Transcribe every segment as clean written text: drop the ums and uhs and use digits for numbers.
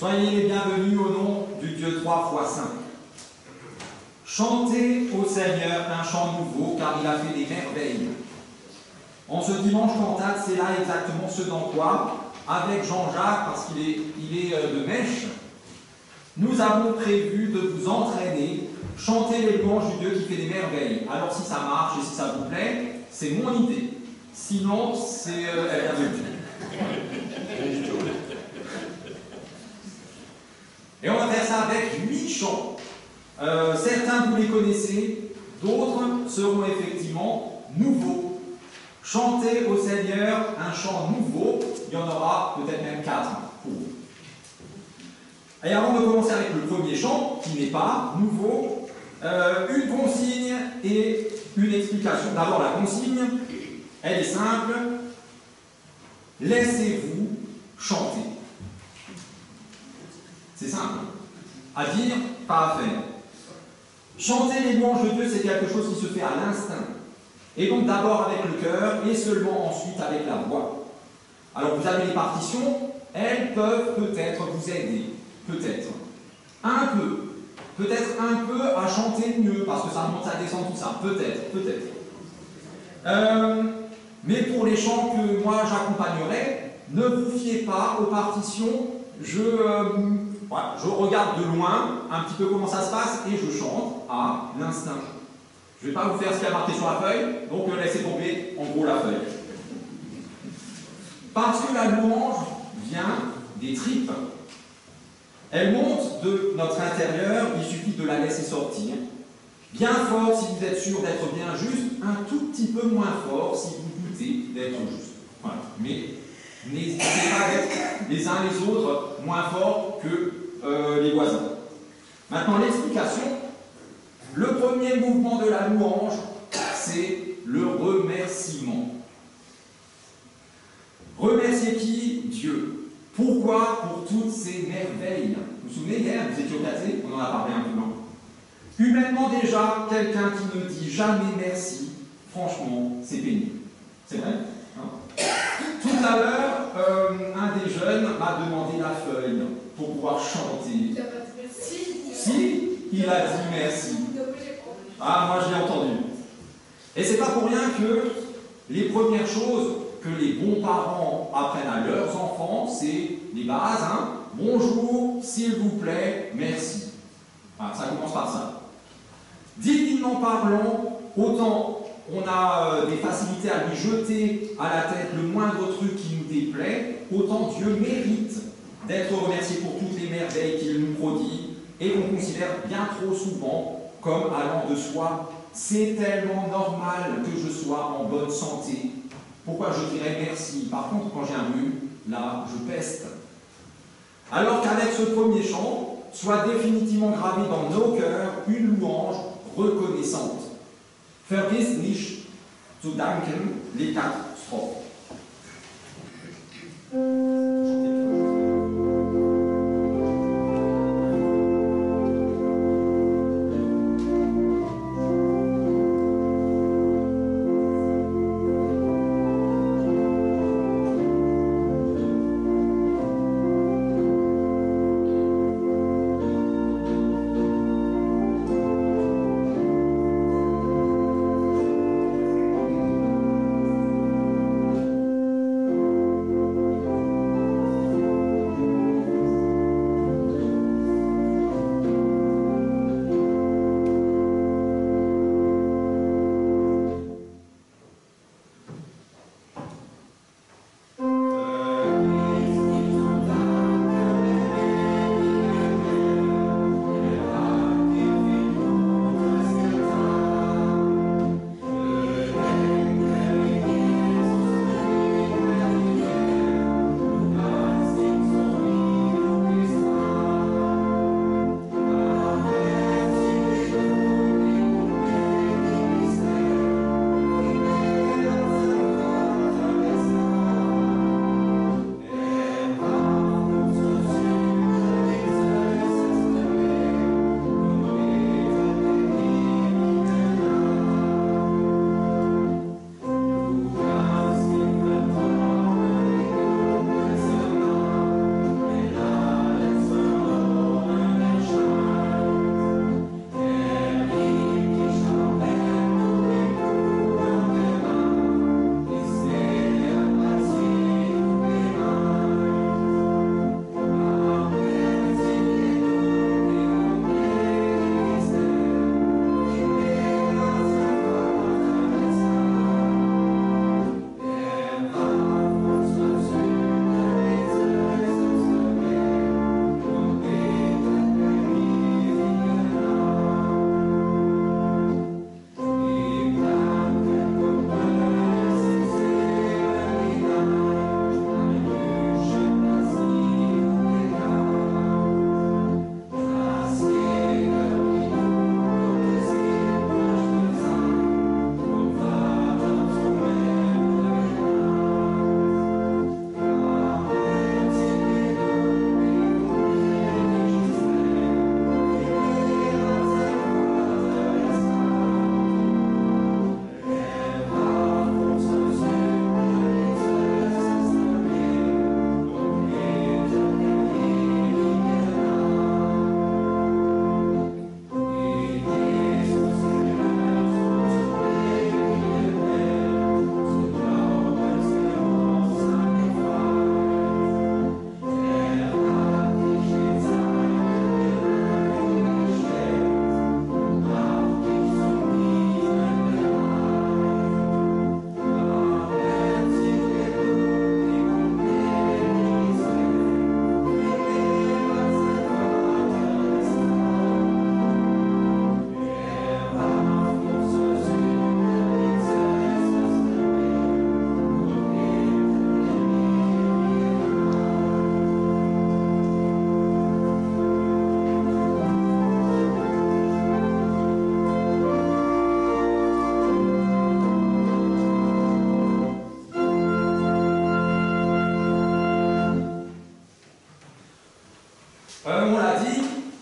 Soyez les bienvenus au nom du Dieu trois fois saint. Chantez au Seigneur un chant nouveau, car il a fait des merveilles. En ce dimanche cantate, c'est là exactement ce dans quoi, avec Jean-Jacques, parce qu'il est de Mèche, nous avons prévu de vous entraîner, chanter les louanges du Dieu qui fait des merveilles. Alors si ça marche et si ça vous plaît, c'est mon idée. Sinon, c'est elle vient de Dieu. Et on va faire ça avec 8 chants. Certains vous les connaissez, d'autres seront effectivement nouveaux. Chantez au Seigneur un chant nouveau, il y en aura peut-être même 4 pour vous. Et avant de commencer avec le premier chant, qui n'est pas nouveau, une consigne et une explication. D'abord la consigne, elle est simple, laissez-vous chanter. C'est simple, à dire, pas à faire. Chanter les louanges de Dieu, c'est quelque chose qui se fait à l'instinct. Et donc d'abord avec le cœur et seulement ensuite avec la voix. Alors vous avez les partitions, elles peuvent peut-être vous aider, peut-être. Un peu, peut-être un peu à chanter mieux, parce que ça monte, ça descend, tout ça, peut-être, peut-être. Mais pour les chants que moi j'accompagnerai, ne vous fiez pas aux partitions, je regarde de loin un petit peu comment ça se passe et je chante à l'instinct. Je ne vais pas vous faire ce qu'il y a marqué sur la feuille, donc laissez tomber en gros la feuille. Parce que la louange vient des tripes. Elle monte de notre intérieur, il suffit de la laisser sortir. Bien fort si vous êtes sûr d'être bien juste, un tout petit peu moins fort si vous doutez d'être juste. Voilà. Mais n'hésitez pas d'être les uns les autres moins forts que les voisins. Maintenant l'explication. Le premier mouvement de la louange, c'est le remerciement. Remercier qui? Dieu. Pourquoi? Pour toutes ces merveilles. Vous vous souvenez, hier, vous étiez au caté, on en a parlé un peu. Humainement déjà, quelqu'un qui ne dit jamais merci, franchement, c'est pénible. C'est vrai? Tout à l'heure, un des jeunes m'a demandé la feuille pour pouvoir chanter. Il a pas dit merci. Si, il a dit merci. Ah, moi je l'ai entendu. Et c'est pas pour rien que les premières choses que les bons parents apprennent à leurs enfants, c'est les bases, hein. Bonjour, s'il vous plaît, merci. Ah, ça commence par ça. Divinement parlant, autant on a des facilités à lui jeter à la tête le moindre truc qui nous déplaît, autant Dieu mérite d'être remercié pour toutes les merveilles qu'il nous prodigue et qu'on considère bien trop souvent comme allant de soi. C'est tellement normal que je sois en bonne santé. Pourquoi je dirais merci? Par contre, quand j'ai un rhume, là, je peste. Alors qu'avec ce premier chant, soit définitivement gravé dans nos cœurs une louange reconnaissante. Vergiss nicht zu danken, les 4 strophes.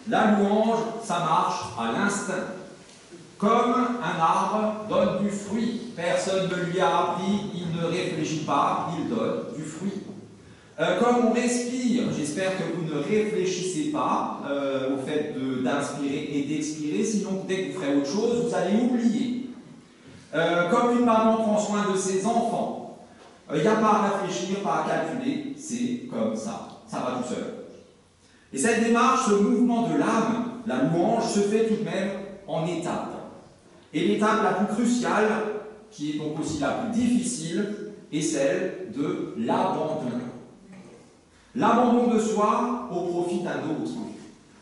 La louange, ça marche à l'instinct. Comme un arbre donne du fruit. Personne ne lui a appris, il ne réfléchit pas, il donne du fruit. Comme on respire, j'espère que vous ne réfléchissez pas au fait d'inspirer et d'expirer, sinon dès que vous ferez autre chose, vous allez oublier. Comme une maman prend soin de ses enfants, il n'y a pas à réfléchir, pas à calculer, c'est comme ça va tout seul. Et cette démarche, ce mouvement de l'âme, la louange, se fait tout de même en étapes. Et l'étape la plus cruciale, qui est donc aussi la plus difficile, est celle de l'abandon. L'abandon de soi au profit d'un autre.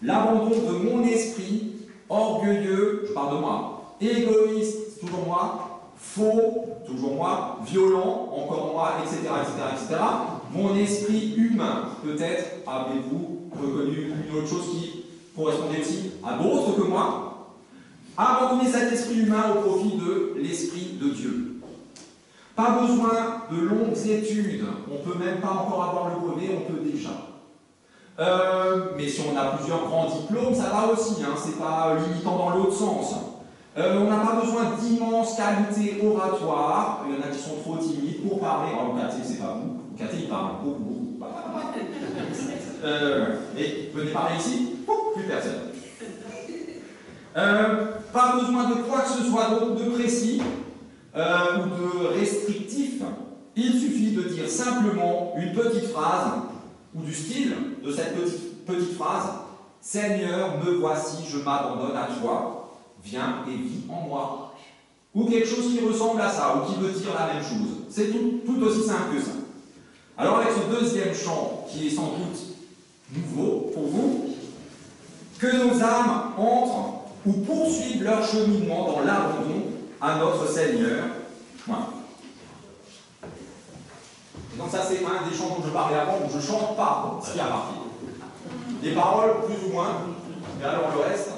L'abandon de mon esprit, orgueilleux, je parle de moi, égoïste, toujours moi, faux, toujours moi, violent, encore moi, etc., etc., etc. Mon esprit humain, peut-être avez-vous reconnu une autre chose qui correspondait aussi à d'autres que moi. Abandonner cet esprit humain au profit de l'esprit de Dieu. Pas besoin de longues études, on ne peut même pas encore avoir le brevet, on peut déjà. Mais si on a plusieurs grands diplômes, ça va aussi, hein, c'est pas limitant dans l'autre sens. On n'a pas besoin d'immenses qualités oratoires, il y en a qui sont trop timides pour parler. Alors, Cathy, c'est pas vous, Cathy, il parle beaucoup. Et venez parler ici, plus personne. Pas besoin de quoi que ce soit de précis ou de restrictif. Il suffit de dire simplement une petite phrase ou du style de cette petite phrase: Seigneur, me voici, je m'abandonne à toi, viens et vis en moi. Ou quelque chose qui ressemble à ça, ou qui veut dire la même chose. C'est tout aussi simple que ça. Alors avec ce deuxième chant, qui est sans doute nouveau pour vous, que nos âmes entrent ou poursuivent leur cheminement dans l'abandon à notre Seigneur. Voilà. Et donc ça c'est un des chants dont je parlais avant, où je ne chante pas ce qui a marqué. Les paroles, plus ou moins, mais alors le reste...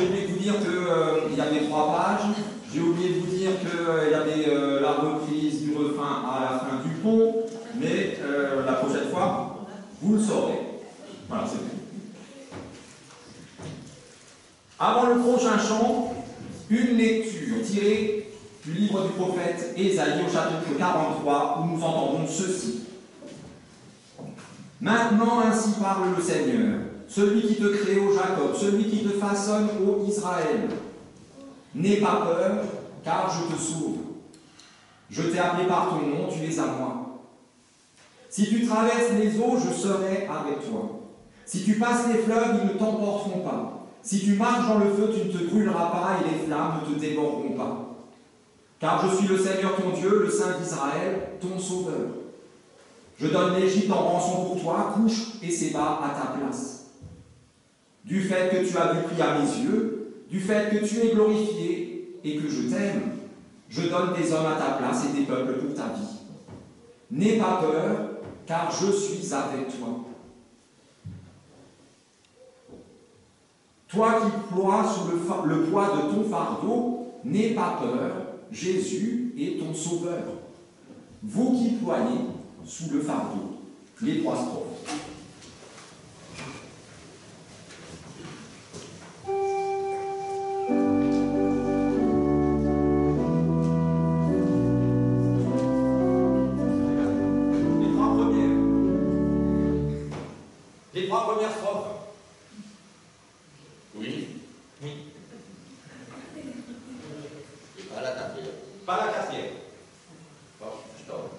j'ai oublié de vous dire qu'il y avait 3 pages. J'ai oublié de vous dire qu'il y avait la reprise du refrain à la fin du pont. Mais la prochaine fois, vous le saurez. Voilà, c'est tout. Avant le prochain chant, une lecture tirée du livre du prophète Ésaïe au chapitre 43, où nous entendons ceci. Maintenant, ainsi parle le Seigneur, celui qui te crée, ô Jacob, celui qui te façonne, ô Israël. N'aie pas peur, car je te sauve. Je t'ai appelé par ton nom, tu es à moi. Si tu traverses les eaux, je serai avec toi. Si tu passes les fleuves, ils ne t'emporteront pas. Si tu marches dans le feu, tu ne te brûleras pas et les flammes ne te dévoreront pas. Car je suis le Seigneur ton Dieu, le Saint d'Israël, ton Sauveur. Je donne l'Égypte en rançon pour toi, couche et Séba à ta place. Du fait que tu as vu pris à mes yeux, du fait que tu es glorifié et que je t'aime, je donne des hommes à ta place et des peuples pour ta vie. N'aie pas peur, car je suis avec toi. Toi qui ploies sous le poids de ton fardeau, n'aie pas peur, Jésus est ton sauveur. Vous qui ployez sous le fardeau. Les 3 strophes. Les 3 premières strophes. Oui. Oui. Et pas la 4e. Pas la 4e. Bon, stop.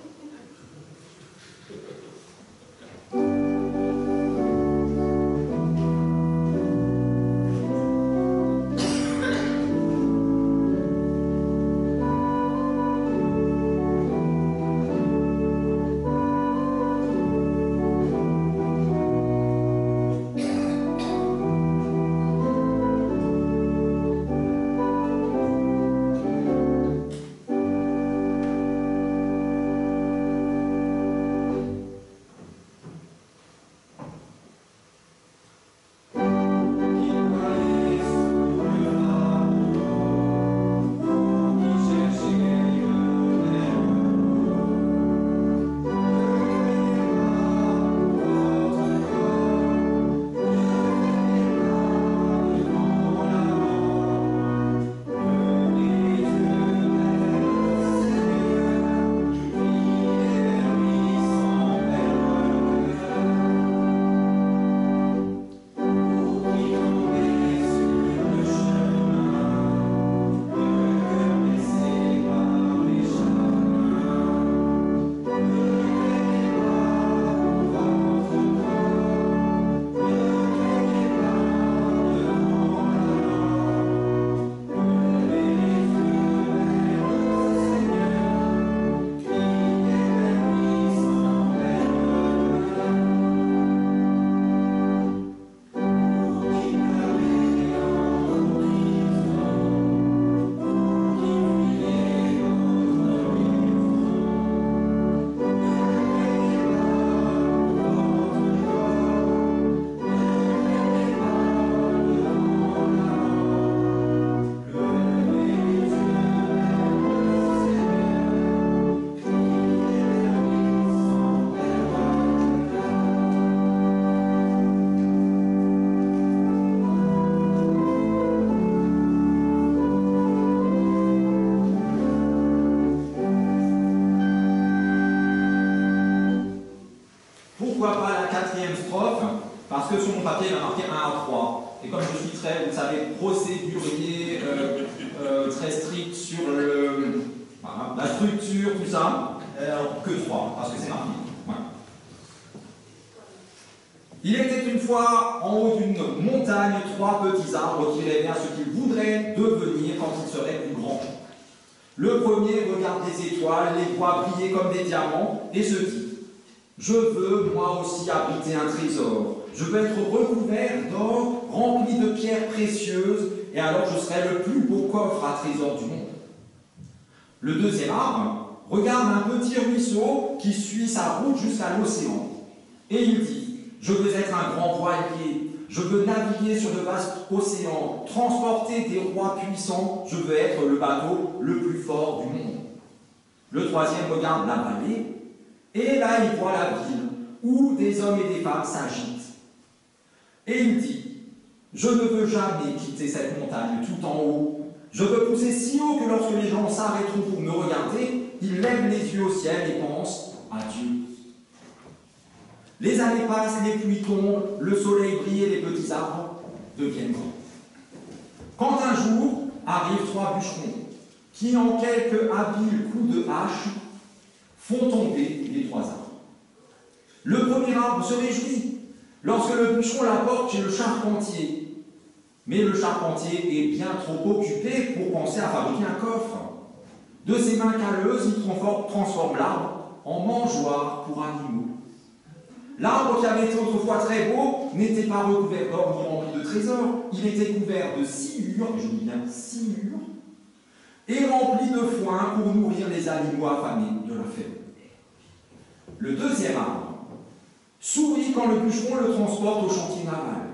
Pourquoi pas la 4e strophe? Parce que sur mon papier, il a marqué 1 à 3. Et comme je suis très, vous savez, procédurier, très strict sur voilà, la structure, tout ça, que 3, parce que c'est marqué. Voilà. Il était une fois en haut d'une montagne 3 petits arbres qui rêvaient à ce qu'ils voudraient devenir quand ils seraient plus grands. Le premier regarde les étoiles, les voit briller comme des diamants et se dit: je veux moi aussi abriter un trésor. Je veux être recouvert d'or, rempli de pierres précieuses, et alors je serai le plus beau coffre à trésor du monde. Le deuxième arbre regarde un petit ruisseau qui suit sa route jusqu'à l'océan. Et il dit: je veux être un grand voilier. je veux naviguer sur de vastes océans, transporter des rois puissants, je veux être le bateau le plus fort du monde. Le troisième regarde la vallée, et là il voit la ville, où des hommes et des femmes s'agitent. Et il dit, je ne veux jamais quitter cette montagne tout en haut. Je veux pousser si haut que lorsque les gens s'arrêteront pour me regarder, ils lèvent les yeux au ciel et pensent à Dieu. Les années passent, les pluies tombent, le soleil brille et les petits arbres deviennent grands. Quand un jour arrivent 3 bûcherons, qui en quelques habiles coups de hache font tomber les 3 arbres. Le premier arbre se réjouit lorsque le bûcheron l'apporte chez le charpentier. Mais le charpentier est bien trop occupé pour penser à fabriquer un coffre. De ses mains calleuses, il transforme l'arbre en mangeoire pour animaux. L'arbre qui avait été autrefois très beau n'était pas recouvert d'or ni rempli de trésors. Il était couvert de sciure, je dis bien sciure, et rempli de foin pour nourrir les animaux affamés de la ferme. Le deuxième arbre sourit quand le bûcheron le transporte au chantier naval.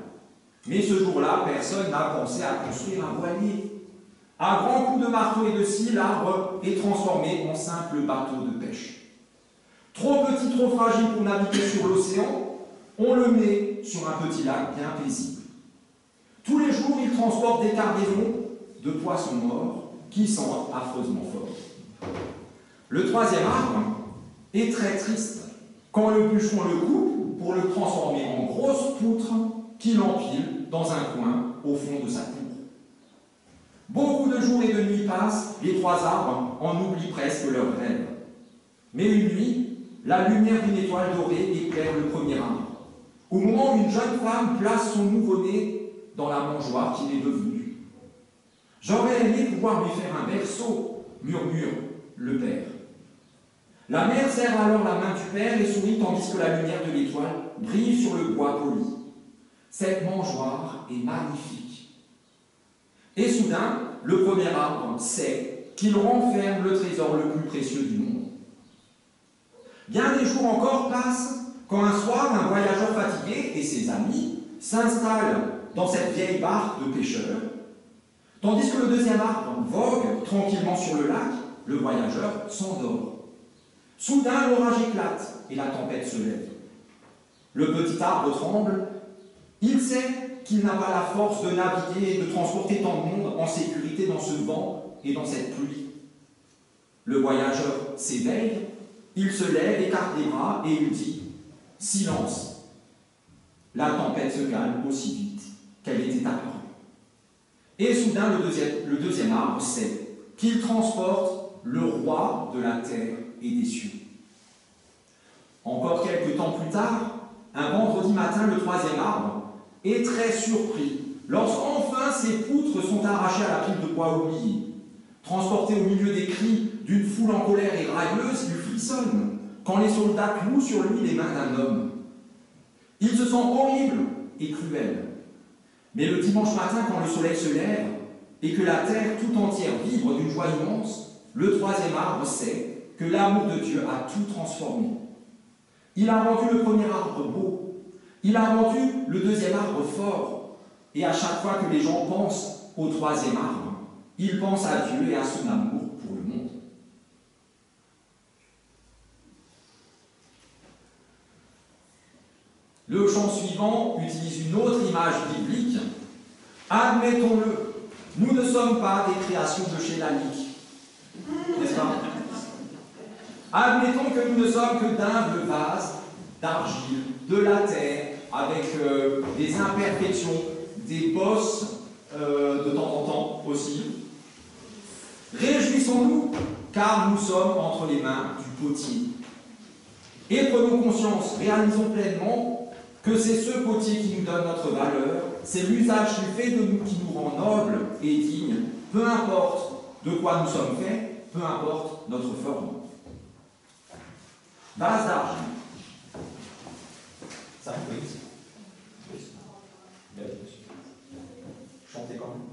Mais ce jour-là, personne n'a pensé à construire un voilier. À grands coups de marteau et de scie, l'arbre est transformé en simple bateau de pêche. Trop petit, trop fragile pour naviguer sur l'océan, on le met sur un petit lac bien paisible. Tous les jours, il transporte des cargaisons de poissons morts qui sentent affreusement fort. Le troisième arbre est très triste quand le bûcheron le coupe pour le transformer en grosse poutre qu'il empile dans un coin au fond de sa cour. Beaucoup de jours et de nuits passent, les 3 arbres en oublient presque leurs rêves. Mais une nuit, la lumière d'une étoile dorée éclaire le premier arbre, au moment où une jeune femme place son nouveau-né dans la mangeoire qu'il est devenu. « J'aurais aimé pouvoir lui faire un berceau, murmure le père. La mère serre alors la main du père et sourit tandis que la lumière de l'étoile brille sur le bois poli. Cette mangeoire est magnifique. Et soudain, le premier arbre sait qu'il renferme le trésor le plus précieux du monde. Bien des jours encore passent quand un soir, un voyageur fatigué et ses amis s'installent dans cette vieille barque de pêcheurs. Tandis que le deuxième arbre vogue tranquillement sur le lac, le voyageur s'endort. Soudain, l'orage éclate et la tempête se lève. Le petit arbre tremble. Il sait qu'il n'a pas la force de naviguer et de transporter tant de monde en sécurité dans ce vent et dans cette pluie. Le voyageur s'éveille, il se lève, écarte les bras et il dit « Silence !» La tempête se calme aussi vite qu'elle était apparue. Et soudain, le deuxième arbre sait qu'il transporte le roi de la terre et des cieux. Encore quelques temps plus tard, un vendredi matin, le troisième arbre est très surpris lorsqu'enfin ses poutres sont arrachées à la pile de bois oublié. Transporté au milieu des cris d'une foule en colère et railleuse, il frissonne quand les soldats clouent sur lui les mains d'un homme. Il se sent horrible et cruel. Mais le dimanche matin, quand le soleil se lève et que la terre tout entière vibre d'une joie immense, le troisième arbre sait que l'amour de Dieu a tout transformé. Il a rendu le premier arbre beau, il a rendu le deuxième arbre fort, et à chaque fois que les gens pensent au troisième arbre, ils pensent à Dieu et à son amour pour le monde. Le chant suivant utilise une autre image biblique. Admettons-le, nous ne sommes pas des créations de chez Lalique, n'est-ce pas? Admettons que nous ne sommes que d'humbles vases d'argile, de la terre, avec des imperfections, des bosses de temps en temps aussi. Réjouissons-nous, car nous sommes entre les mains du potier. Et prenons conscience, réalisons pleinement que c'est ce potier qui nous donne notre valeur, c'est l'usage qu'il fait de nous qui nous rend nobles et dignes, peu importe de quoi nous sommes faits, peu importe notre forme. Vase d'argile. Ça peut être. Chantez quand même.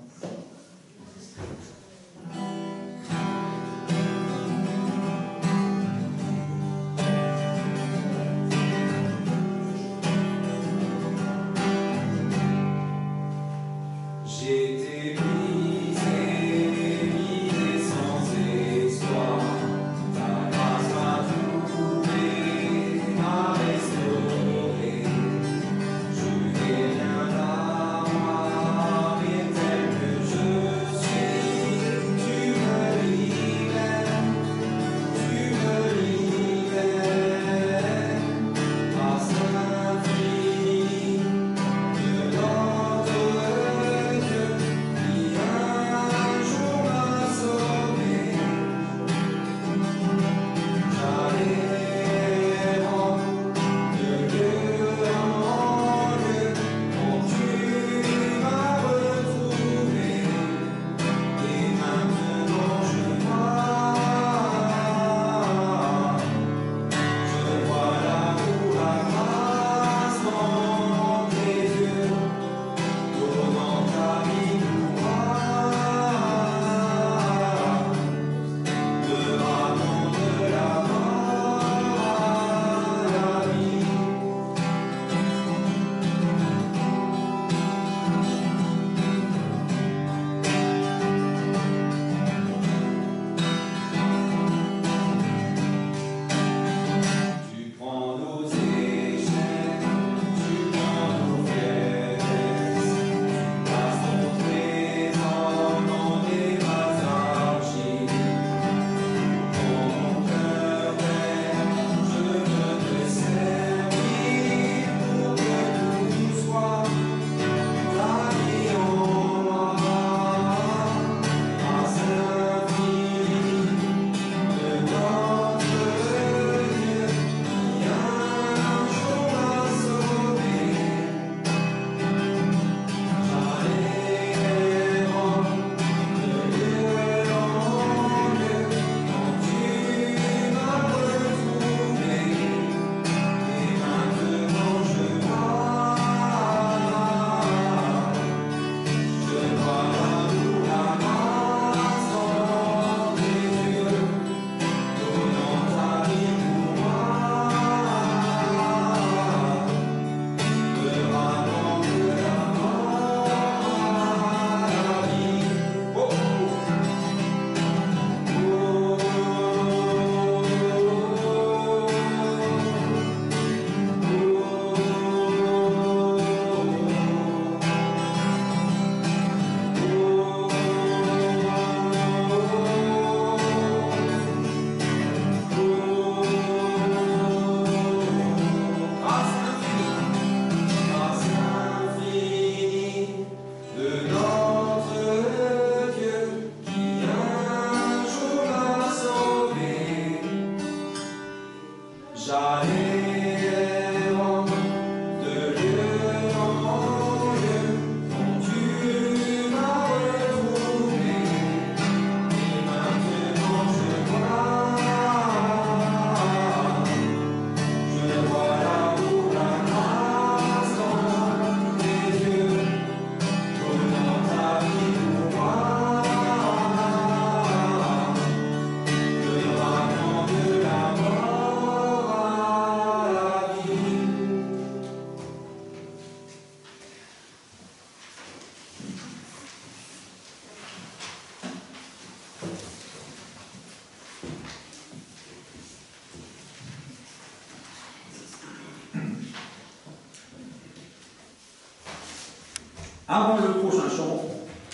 Avant le prochain chant,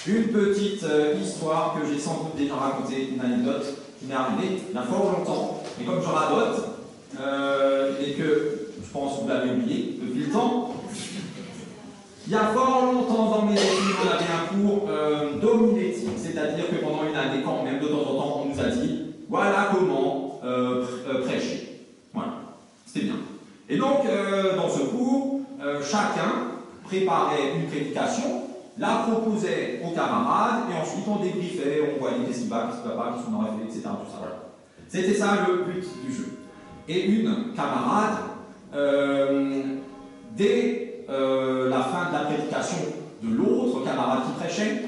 une petite histoire que j'ai sans doute déjà racontée, une anecdote qui m'est arrivée il y a fort longtemps, mais comme j'en radote, et que je pense que vous l'avez oublié depuis le temps, il y a fort longtemps dans mes études, on avait un cours d'homilétique, c'est-à-dire que pendant une année, quand même de temps en temps, on nous a dit voilà comment prêcher. Voilà, c'était bien. Et donc, dans ce cours, chacun préparait une prédication, la proposait aux camarades, et ensuite on débriefait, on voyait qu'est-ce qui va pas, qu'est-ce qu'on aurait fait, etc. Tout ça, voilà. C'était ça le but du jeu. Et une camarade, dès la fin de la prédication de l'autre camarade qui prêchait,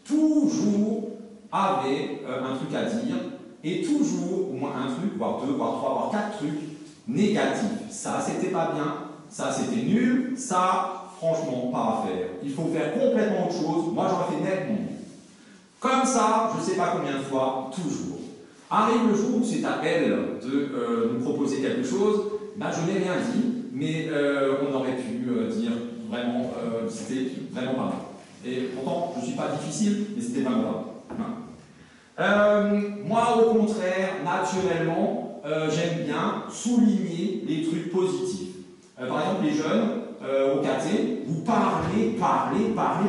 toujours avait un truc à dire, et toujours, au moins un truc, voire deux, voire trois, voire quatre trucs négatifs. Ça, c'était pas bien, ça, c'était nul, ça, franchement, pas à faire. Il faut faire complètement autre chose. Moi, j'aurais fait nettement mieux. Comme ça, je ne sais pas combien de fois, toujours. Arrive le jour où c'est à elle de nous proposer quelque chose, ben, je n'ai rien dit, mais on aurait pu dire vraiment, c'était vraiment pas mal. Et pourtant, je ne suis pas difficile, mais c'était vraiment pas mal. Moi, au contraire, naturellement, j'aime bien souligner les trucs positifs. Par exemple, les jeunes, au caté, vous parlez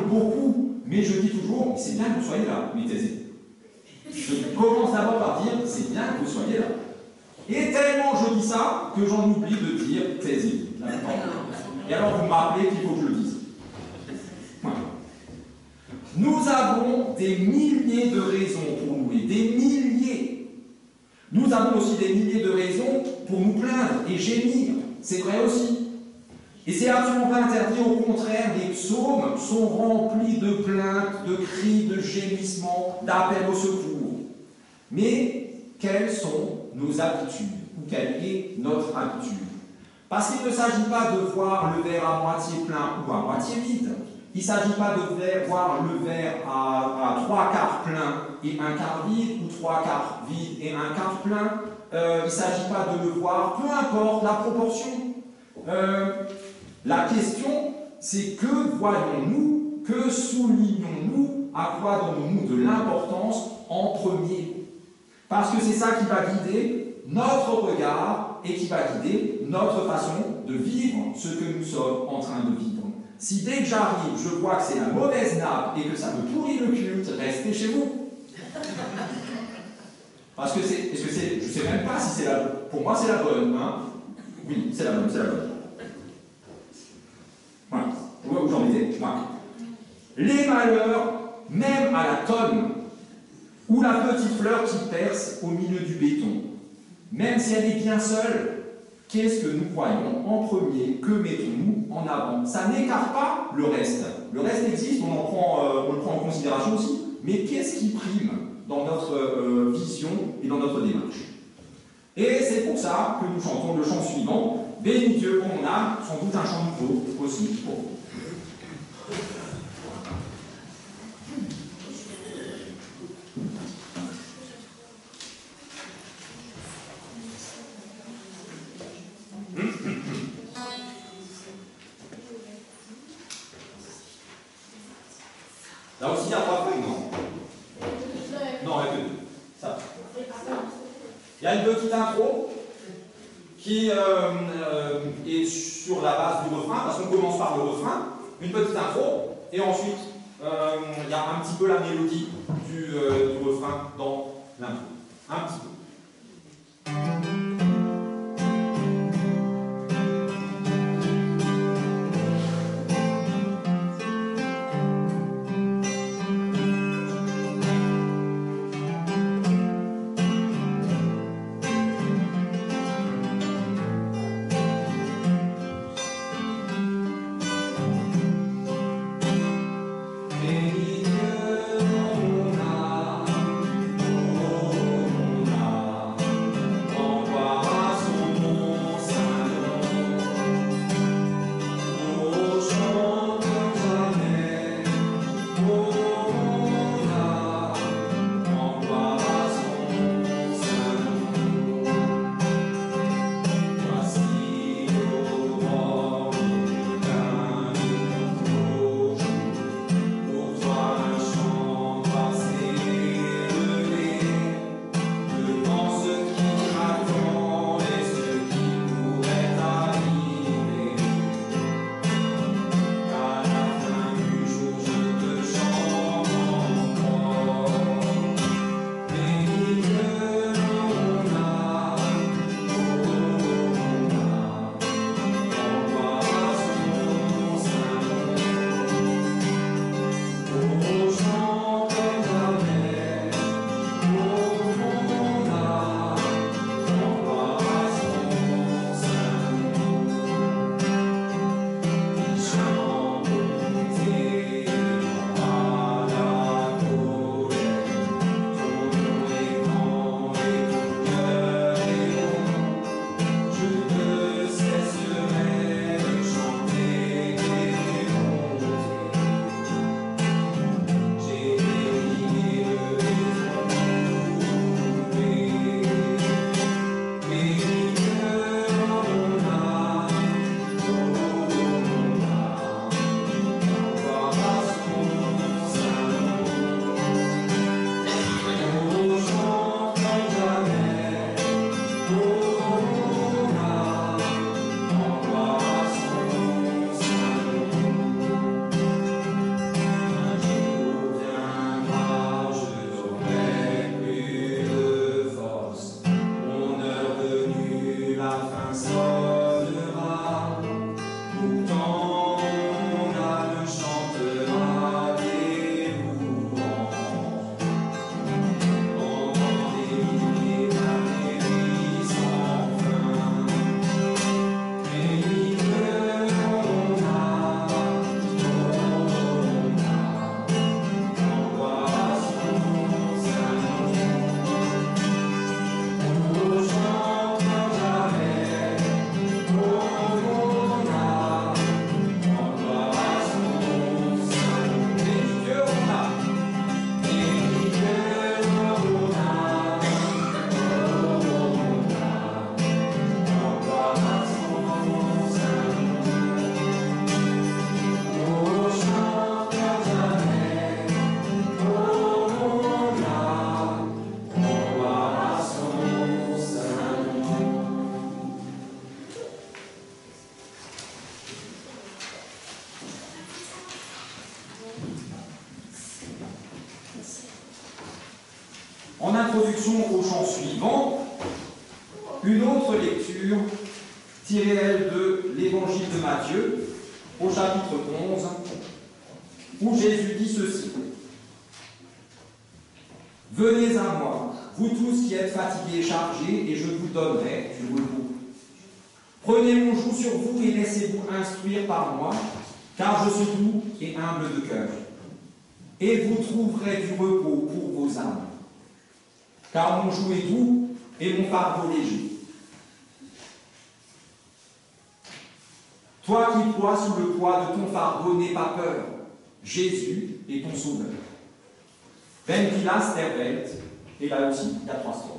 beaucoup, mais je dis toujours, c'est bien que vous soyez là, mais taisez. Je commence d'abord par dire, c'est bien que vous soyez là. Et tellement je dis ça, que j'en oublie de dire, taisez-vous. Et alors vous me rappelez qu'il faut que je le dise. Voilà. Nous avons des milliers de raisons pour louer, des milliers. Nous avons aussi des milliers de raisons pour nous plaindre et gémir. C'est vrai aussi. Et c'est absolument pas interdit, au contraire, les psaumes sont remplis de plaintes, de cris, de gémissements, d'appels au secours. Mais quelles sont nos habitudes, ou quelle est notre habitude? Parce qu'il ne s'agit pas de voir le verre à moitié plein ou à moitié vide. Il ne s'agit pas de voir le verre à 3/4 plein et 1/4 vide, ou 3/4 vide et 1/4 plein. Il ne s'agit pas de le voir, peu importe la proportion. La question, c'est que voyons-nous, que soulignons-nous, à quoi donnons-nous de l'importance en premier? Parce que c'est ça qui va guider notre regard et qui va guider notre façon de vivre ce que nous sommes en train de vivre. Si dès que j'arrive, je vois que c'est la mauvaise nappe et que ça me pourrit le culte, restez chez vous. Parce que c'est, je ne sais même pas si c'est la bonne. Pour moi, c'est la bonne. Hein. Oui, c'est la bonne, c'est la bonne. Voilà. Vous voyez où j'en étais? Voilà. Les malheurs, même à la tonne, ou la petite fleur qui perce au milieu du béton, même si elle est bien seule, qu'est-ce que nous voyons en premier? Que mettons-nous en avant? Ça n'écarte pas le reste. Le reste existe, on le prend en considération aussi, mais qu'est-ce qui prime dans notre vision et dans notre démarche? Et c'est pour ça que nous chantons le chant suivant, Bénis Dieu pour mon âme, sans doute un chant nouveau aussi pour vous. Là aussi, il y a 3 feuilles, non? Non, il n'y a que 2. Ça. Il y a une petite intro qui est sur la base du refrain, parce qu'on commence par le refrain, une petite intro, et ensuite, il y a un petit peu la mélodie du refrain dans l'intro. Un petit peu. Bénis Dieu, mon âme, oh mon âme. En introduction au chant suivant, une autre lecture tirée, elle, de l'Évangile de Matthieu, au chapitre 11, où Jésus dit ceci. « Venez à moi, vous tous qui êtes fatigués et chargés, et je vous donnerai du repos. Prenez mon joug sur vous et laissez-vous instruire par moi, car je suis doux et humble de cœur. Et vous trouverez du repos pour vos âmes. Car mon joug est doux et mon fardeau léger. Toi qui ploies sous le poids de ton fardeau, n'aie pas peur. Jésus est ton sauveur. Wenn die Last der Welt, et là aussi, il y a 3 strophes.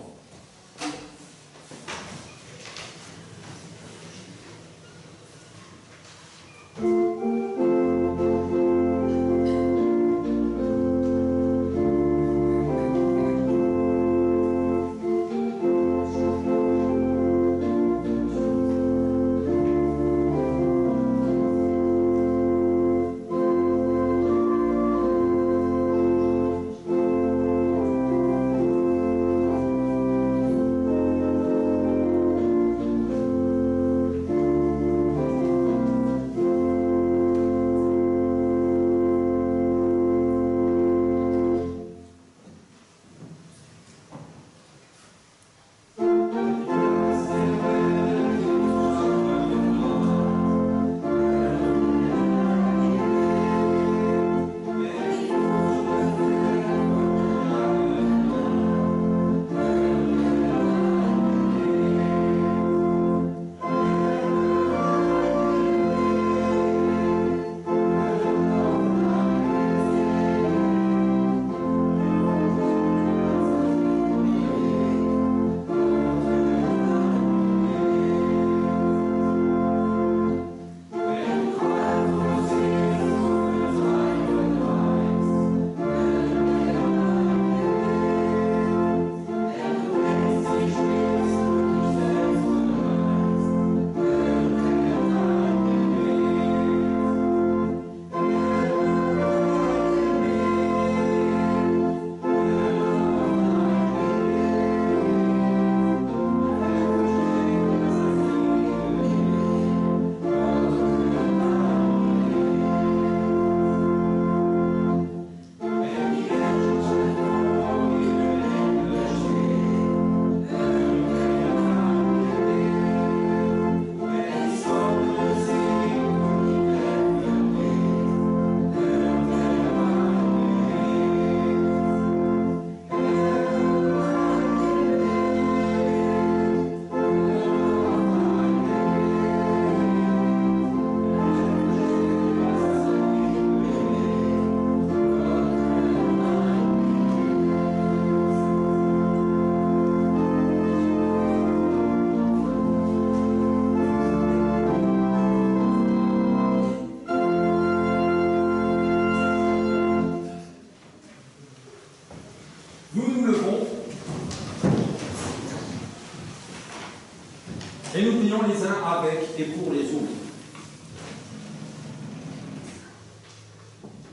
Et nous prions les uns avec et pour les autres.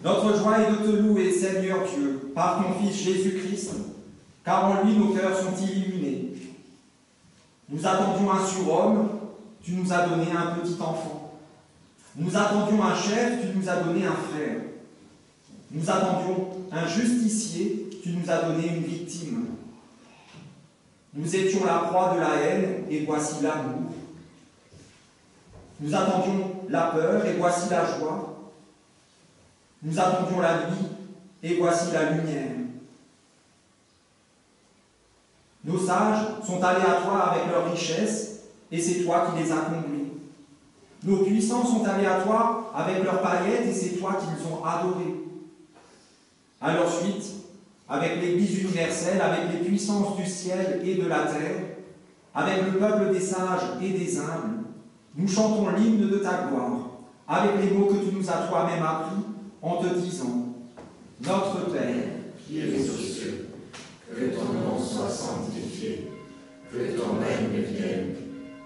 Notre joie est de te louer, Seigneur Dieu, par ton Fils Jésus-Christ, car en lui nos cœurs sont illuminés. Nous attendions un surhomme, tu nous as donné un petit enfant. Nous attendions un chef, tu nous as donné un frère. Nous attendions un justicier, tu nous as donné une victime. Nous étions la proie de la haine, et voici l'amour. Nous attendions la peur, et voici la joie. Nous attendions la nuit, et voici la lumière. Nos sages sont aléatoires avec leurs richesses, et c'est toi qui les as comblés. Nos puissants sont aléatoires avec leurs paillettes, et c'est toi qui les ont adorés. À leur suite, avec l'Église universelle, avec les puissances du ciel et de la terre, avec le peuple des sages et des humbles, nous chantons l'hymne de ta gloire, avec les mots que tu nous as toi-même appris, en te disant « Notre Père, qui es aux cieux, que ton nom soit sanctifié, que ton règne vienne,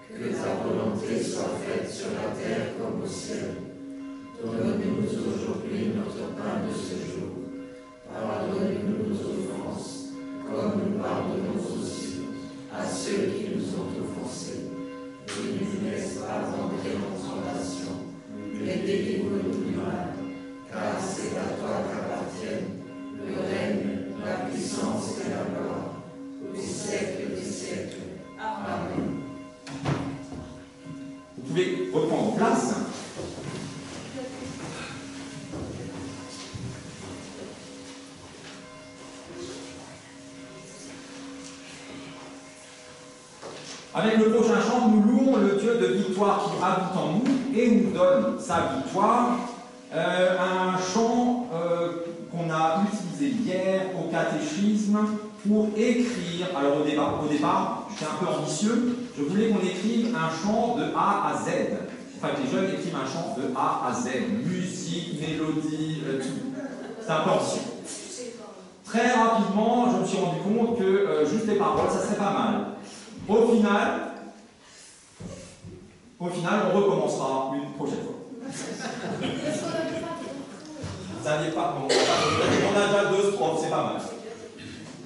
que ta volonté soit faite sur la terre comme au ciel. Donne-nous aujourd'hui notre pain de ce jour. Pardonne-nous nos offenses, comme nous Avec le prochain chant, nous louons le Dieu de victoire qui habite en nous et nous donne sa victoire. Un chant qu'on a utilisé hier au catéchisme pour écrire. Alors au départ, j'étais un peu ambitieux, je voulais qu'on écrive un chant de A à Z. Enfin, que les jeunes écrivent un chant de A à Z. Musique, mélodie, tout. C'est un peu ambitieux. Très rapidement, je me suis rendu compte que juste les paroles, ça serait pas mal. Au final, on recommencera une prochaine fois. Ça n'est pas bon. On a déjà 2 strophes, c'est pas mal.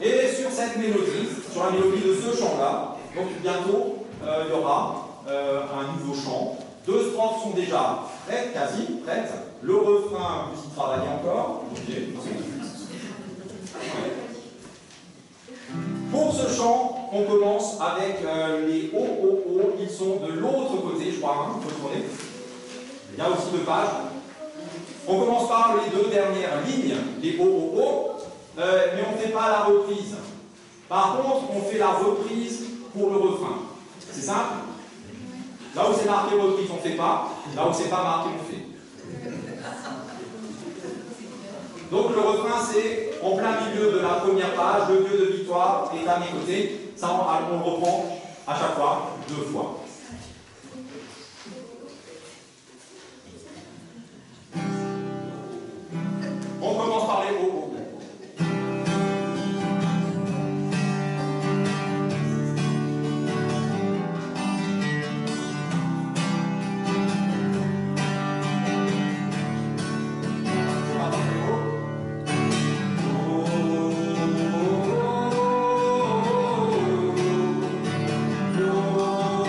Et sur cette mélodie, sur la mélodie de ce chant-là, donc bientôt, il y aura un nouveau chant. 2 strophes sont déjà prêtes, quasi prêtes. Le refrain, vous y travaillez encore. Pour ce chant, on commence avec les O, O, O. Ils sont de l'autre côté, je crois, il faut le tourner. Il y a aussi 2 pages. On commence par les 2 dernières lignes, les O, O, O, mais on ne fait pas la reprise. Par contre, on fait la reprise pour le refrain. C'est simple. Là où c'est marqué reprise, on ne fait pas. Là où c'est pas marqué, on fait. Donc le refrain, c'est en plein milieu de la première page, le Dieu de victoire est à mes côtés. Ça, on le reprend à chaque fois, 2 fois. On commence par les O. Oh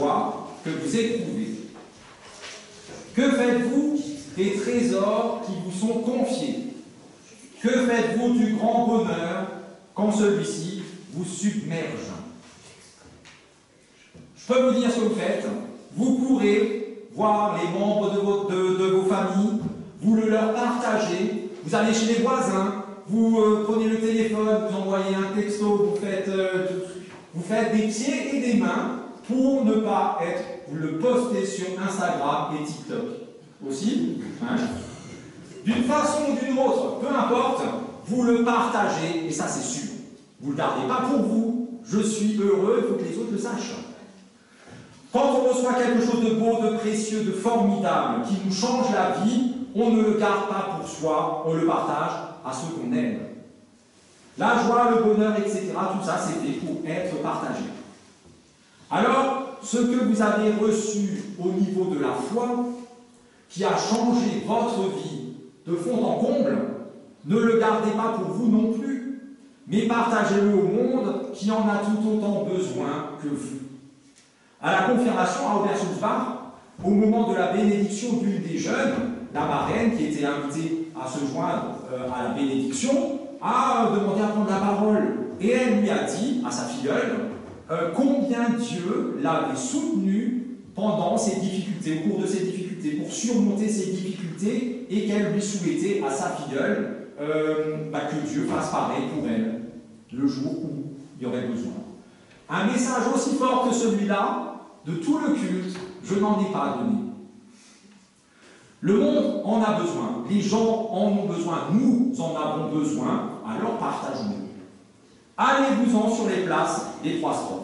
joie que vous éprouvez? Que faites-vous des trésors qui vous sont confiés? Que faites-vous du grand bonheur quand celui-ci vous submerge? Je peux vous dire ce que vous faites. Vous pourrez voir les membres de vos familles, vous le leur partagez, vous allez chez les voisins, vous prenez le téléphone, vous envoyez un texto, vous faites des pieds et des mains pour ne pas vous le postez sur Instagram et TikTok. Aussi, hein. D'une façon ou d'une autre, peu importe, vous le partagez, et ça c'est sûr. Vous ne le gardez pas pour vous. Je suis heureux, il faut que les autres le sachent. Quand on reçoit quelque chose de beau, de précieux, de formidable, qui nous change la vie, on ne le garde pas pour soi, on le partage à ceux qu'on aime. La joie, le bonheur, etc., tout ça, c'est fait pour être partagé. Alors, ce que vous avez reçu au niveau de la foi, qui a changé votre vie de fond en comble, ne le gardez pas pour vous non plus, mais partagez-le au monde qui en a tout autant besoin que vous. À la confirmation à Aubert-Sulzbach, au moment de la bénédiction d'une des jeunes, la marraine qui était invitée à se joindre à la bénédiction, a demandé à prendre la parole. Et elle lui a dit, à sa filleule, combien Dieu l'avait soutenue pendant ses difficultés, au cours de ses difficultés, pour surmonter ses difficultés, et qu'elle lui souhaitait à sa filleule que Dieu fasse pareil pour elle, le jour où il y aurait besoin. Un message aussi fort que celui-là, de tout le culte, je n'en ai pas donné. Le monde en a besoin, les gens en ont besoin, nous en avons besoin, alors partageons-le. Allez-vous-en sur les places des 3 strophes.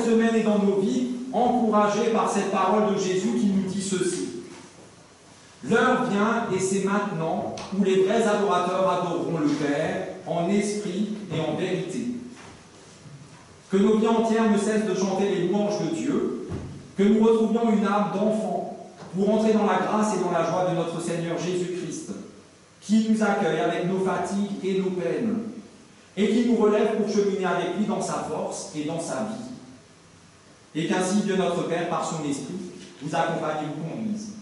cette semaine et dans nos vies, encouragés par cette parole de Jésus qui nous dit ceci. L'heure vient, et c'est maintenant, où les vrais adorateurs adoreront le Père en esprit et en vérité. Que nos vies entières ne cessent de chanter les louanges de Dieu, que nous retrouvions une âme d'enfant pour entrer dans la grâce et dans la joie de notre Seigneur Jésus-Christ, qui nous accueille avec nos fatigues et nos peines, et qui nous relève pour cheminer avec lui dans sa force et dans sa vie. Et qu'ainsi Dieu notre Père, par son Esprit, vous accompagne et vous conduise,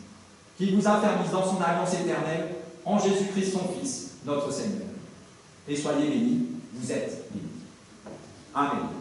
qu'il vous affermisse dans son alliance éternelle en Jésus-Christ son Fils, notre Seigneur. Et soyez bénis, vous êtes bénis. Amen.